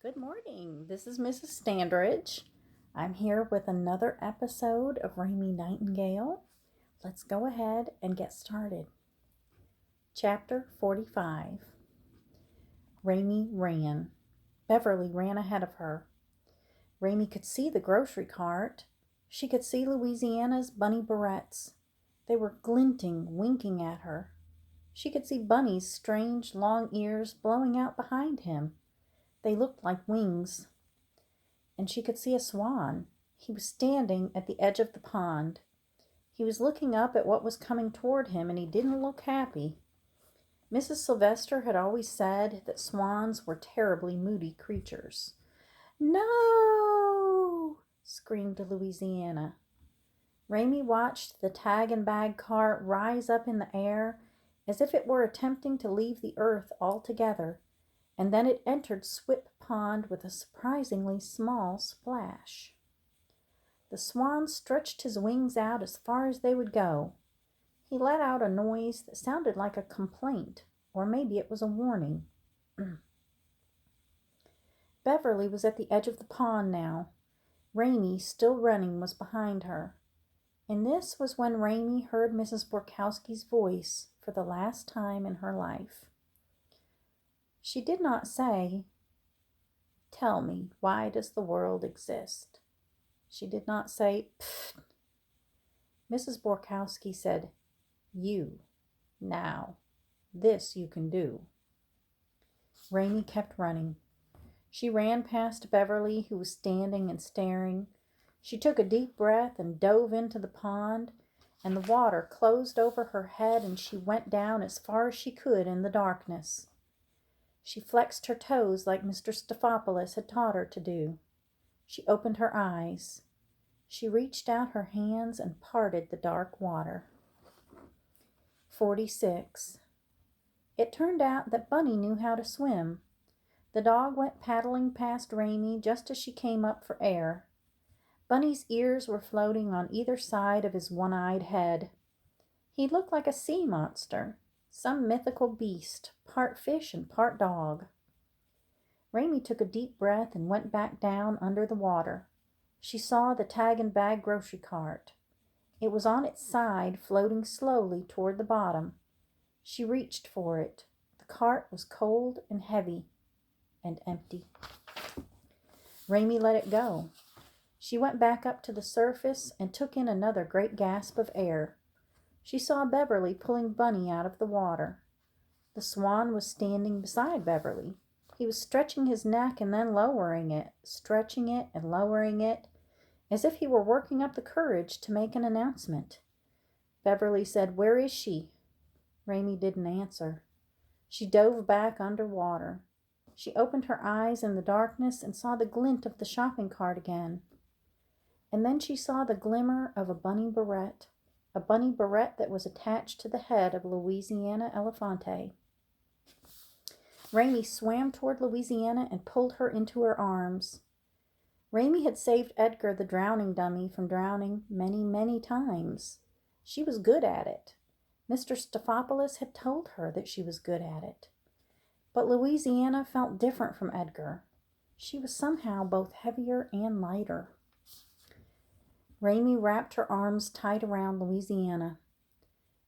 Good morning. This is Mrs. Standridge. I'm here with another episode of Raymie Nightingale. Let's go ahead and get started. Chapter 45. Raymie ran. Beverly ran ahead of her. Raymie could see the grocery cart. She could see Louisiana's bunny barrettes. They were glinting, winking at her. She could see Bunny's strange long ears blowing out behind him. They looked like wings. And she could see a swan. He was standing at the edge of the pond. He was looking up at what was coming toward him, and he didn't look happy. Mrs. Sylvester had always said that swans were terribly moody creatures. "No!" screamed Louisiana. Raymie watched the tag and bag cart rise up in the air as if it were attempting to leave the earth altogether, and then it entered Swip Pond with a surprisingly small splash. The swan stretched his wings out as far as they would go. He let out a noise that sounded like a complaint, or maybe it was a warning. Beverly was at the edge of the pond now. Raymie, still running, was behind her. And this was when Raymie heard Mrs. Borkowski's voice for the last time in her life. She did not say, "Tell me, why does the world exist?" She did not say, "Pfft." Mrs. Borkowski said, "You, now, this you can do." Raymie kept running. She ran past Beverly, who was standing and staring. She took a deep breath and dove into the pond, and the water closed over her head, and she went down as far as she could in the darkness. She flexed her toes like Mr. Stephanopoulos had taught her to do. She opened her eyes. She reached out her hands and parted the dark water. 46. It turned out that Bunny knew how to swim. The dog went paddling past Raymie just as she came up for air. Bunny's ears were floating on either side of his one-eyed head. He looked like a sea monster, some mythical beast, part fish and part dog. Raymie took a deep breath and went back down under the water. She saw the tag and bag grocery cart. It was on its side, floating slowly toward the bottom. She reached for it. The cart was cold and heavy and empty. Raymie let it go. She went back up to the surface and took in another great gasp of air. She saw Beverly pulling Bunny out of the water. The swan was standing beside Beverly. He was stretching his neck and then lowering it, stretching it and lowering it, as if he were working up the courage to make an announcement. Beverly said, "Where is she?" Raymie didn't answer. She dove back under water. She opened her eyes in the darkness and saw the glint of the shopping cart again. And then she saw the glimmer of a bunny barrette that was attached to the head of Louisiana Elefante. Raymie swam toward Louisiana and pulled her into her arms. Raymie had saved Edgar, the drowning dummy, from drowning many, many times. She was good at it. Mr. Stephanopoulos had told her that she was good at it. But Louisiana felt different from Edgar. She was somehow both heavier and lighter. Raymie wrapped her arms tight around Louisiana.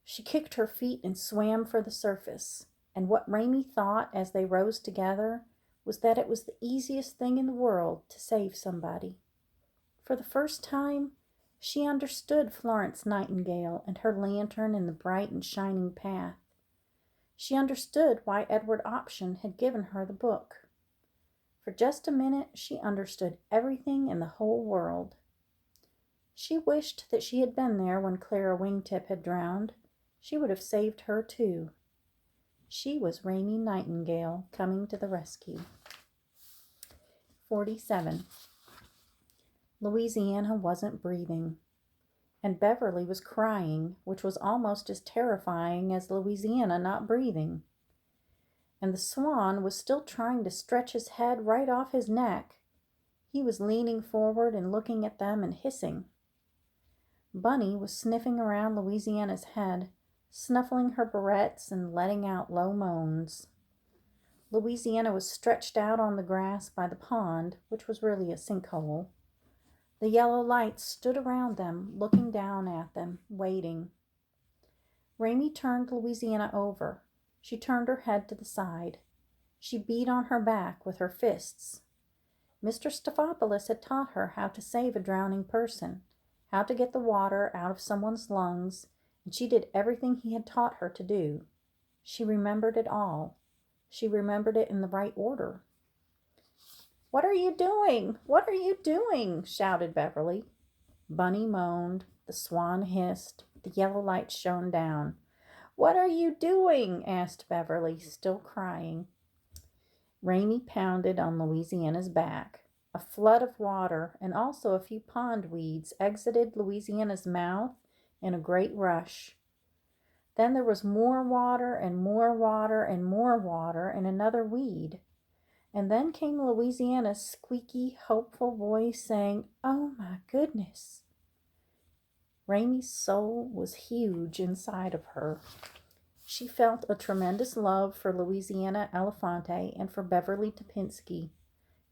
She kicked her feet and swam for the surface, and what Raymie thought as they rose together was that it was the easiest thing in the world to save somebody. For the first time, she understood Florence Nightingale and her lantern in the bright and shining path. She understood why Edward Option had given her the book. For just a minute, she understood everything in the whole world. She wished that she had been there when Clara Wingtip had drowned. She would have saved her too. She was Raymie Nightingale coming to the rescue. 47. Louisiana wasn't breathing, and Beverly was crying, which was almost as terrifying as Louisiana not breathing. And the swan was still trying to stretch his head right off his neck. He was leaning forward and looking at them and hissing. Bunny was sniffing around Louisiana's head, snuffling her barrettes and letting out low moans. Louisiana was stretched out on the grass by the pond, which was really a sinkhole. The yellow lights stood around them, looking down at them, waiting. Raymie turned Louisiana over. She turned her head to the side. She beat on her back with her fists. Mr. Stephanopoulos had taught her how to save a drowning person, how to get the water out of someone's lungs, and she did everything he had taught her to do. She remembered it all. She remembered it in the right order. "What are you doing? What are you doing?" shouted Beverly. Bunny moaned. The swan hissed. The yellow light shone down. "What are you doing?" asked Beverly, still crying. Raymie pounded on Louisiana's back. A flood of water and also a few pond weeds exited Louisiana's mouth in a great rush. Then there was more water and more water and more water and another weed. And then came Louisiana's squeaky, hopeful voice saying, "Oh my goodness." Raymie's soul was huge inside of her. She felt a tremendous love for Louisiana Elefante and for Beverly Topinski,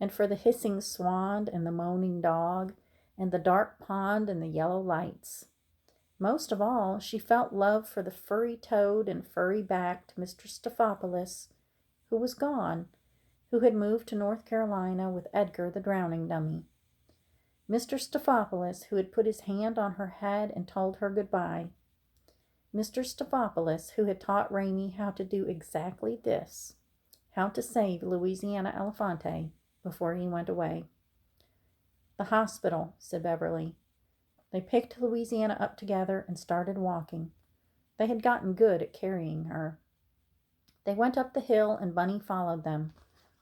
and for the hissing swan and the moaning dog, and the dark pond and the yellow lights. Most of all, she felt love for the furry-toed and furry-backed Mr. Stephanopoulos, who was gone, who had moved to North Carolina with Edgar the drowning dummy. Mr. Stephanopoulos, who had put his hand on her head and told her goodbye. Mr. Stephanopoulos, who had taught Raymie how to do exactly this, how to save Louisiana Elefante before he went away. "The hospital," said Beverly. They picked Louisiana up together and started walking. They had gotten good at carrying her. They went up the hill and Bunny followed them.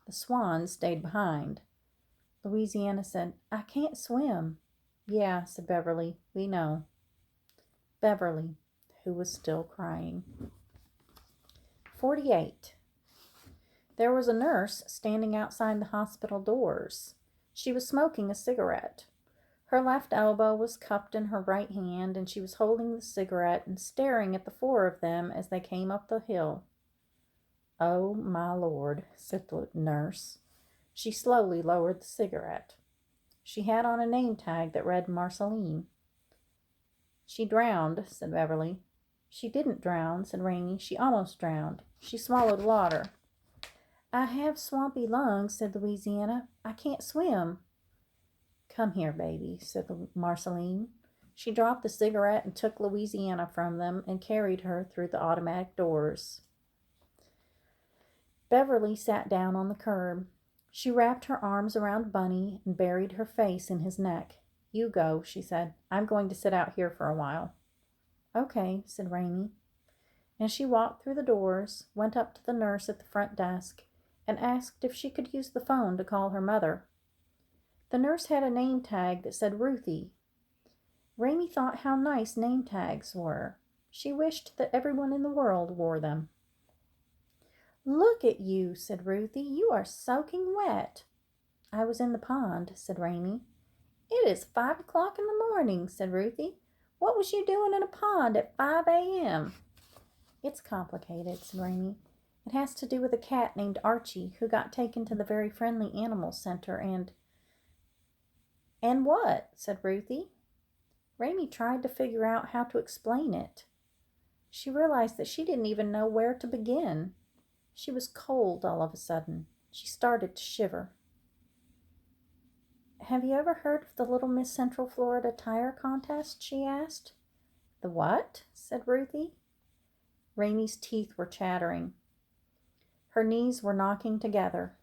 The swan stayed behind. Louisiana said, "I can't swim." "Yeah," said Beverly, "we know." Beverly, who was still crying. 48. There was a nurse standing outside the hospital doors. She was smoking a cigarette. Her left elbow was cupped in her right hand, and she was holding the cigarette and staring at the four of them as they came up the hill. "Oh, my Lord," said the nurse. She slowly lowered the cigarette. She had on a name tag that read Marceline. "She drowned," said Beverly. "She didn't drown," said Raymie. "She almost drowned. She swallowed water." "I have swampy lungs," said Louisiana. "I can't swim." "Come here, baby," said Marceline. She dropped the cigarette and took Louisiana from them and carried her through the automatic doors. Beverly sat down on the curb. She wrapped her arms around Bunny and buried her face in his neck. "You go," she said. "I'm going to sit out here for a while." "Okay," said Raymie. And she walked through the doors, went up to the nurse at the front desk, and asked if she could use the phone to call her mother. The nurse had a name tag that said Ruthie. Raymie thought how nice name tags were. She wished that everyone in the world wore them. "Look at you," said Ruthie. "You are soaking wet." "I was in the pond," said Raymie. "It is 5 o'clock in the morning," said Ruthie. "What was you doing in a pond at 5 a.m.? "It's complicated," said Raymie. "It has to do with a cat named Archie who got taken to the Very Friendly Animal Center and—" "And what?" said Ruthie. Raymie tried to figure out how to explain it. She realized that she didn't even know where to begin. She was cold all of a sudden. She started to shiver. "Have you ever heard of the Little Miss Central Florida Tire Contest?" she asked. "The what?" said Ruthie. Raymie's teeth were chattering. Her knees were knocking together.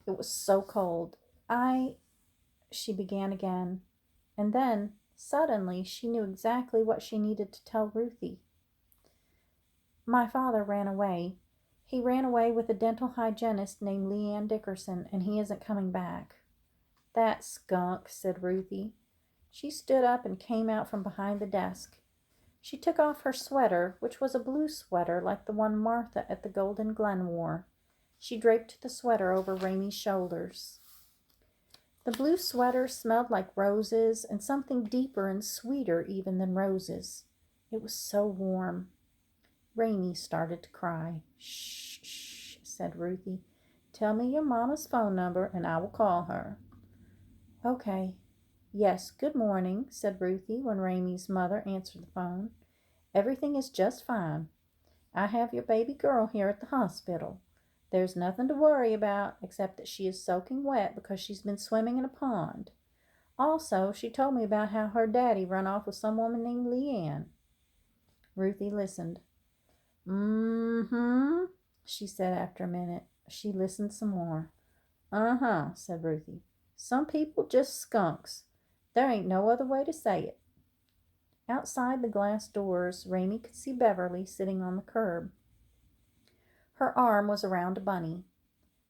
It was so cold. She began again. And then, suddenly, she knew exactly what she needed to tell Ruthie. "My father ran away. He ran away with a dental hygienist named Leanne Dickerson, and he isn't coming back." "That skunk," said Ruthie. She stood up and came out from behind the desk. She took off her sweater, which was a blue sweater like the one Martha at the Golden Glen wore. She draped the sweater over Raymie's shoulders. The blue sweater smelled like roses and something deeper and sweeter even than roses. It was so warm. Raymie started to cry. "Shh, shh," said Ruthie. Tell me your mama's phone number and I will call her." "Okay. Yes, good morning," said Ruthie when Raymie's mother answered the phone. "Everything is just fine. I have your baby girl here at the hospital. There's nothing to worry about except that she is soaking wet because she's been swimming in a pond. Also, she told me about how her daddy run off with some woman named Leanne." Ruthie listened. "Mm-hmm," she said after a minute. She listened some more. "Uh-huh," said Ruthie. "Some people just skunks. There ain't no other way to say it." Outside the glass doors, Raymie could see Beverly sitting on the curb. Her arm was around a bunny.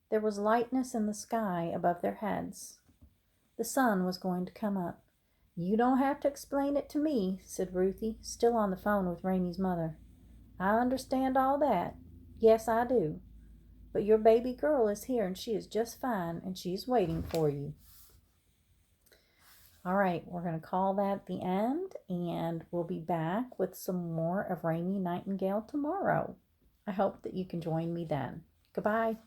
There was lightness in the sky above their heads. The sun was going to come up. "You don't have to explain it to me," said Ruthie, still on the phone with Raymie's mother. "I understand all that. Yes, I do. But your baby girl is here and she is just fine and she's waiting for you." All right, we're going to call that the end, and we'll be back with some more of Raymie Nightingale tomorrow. I hope that you can join me then. Goodbye.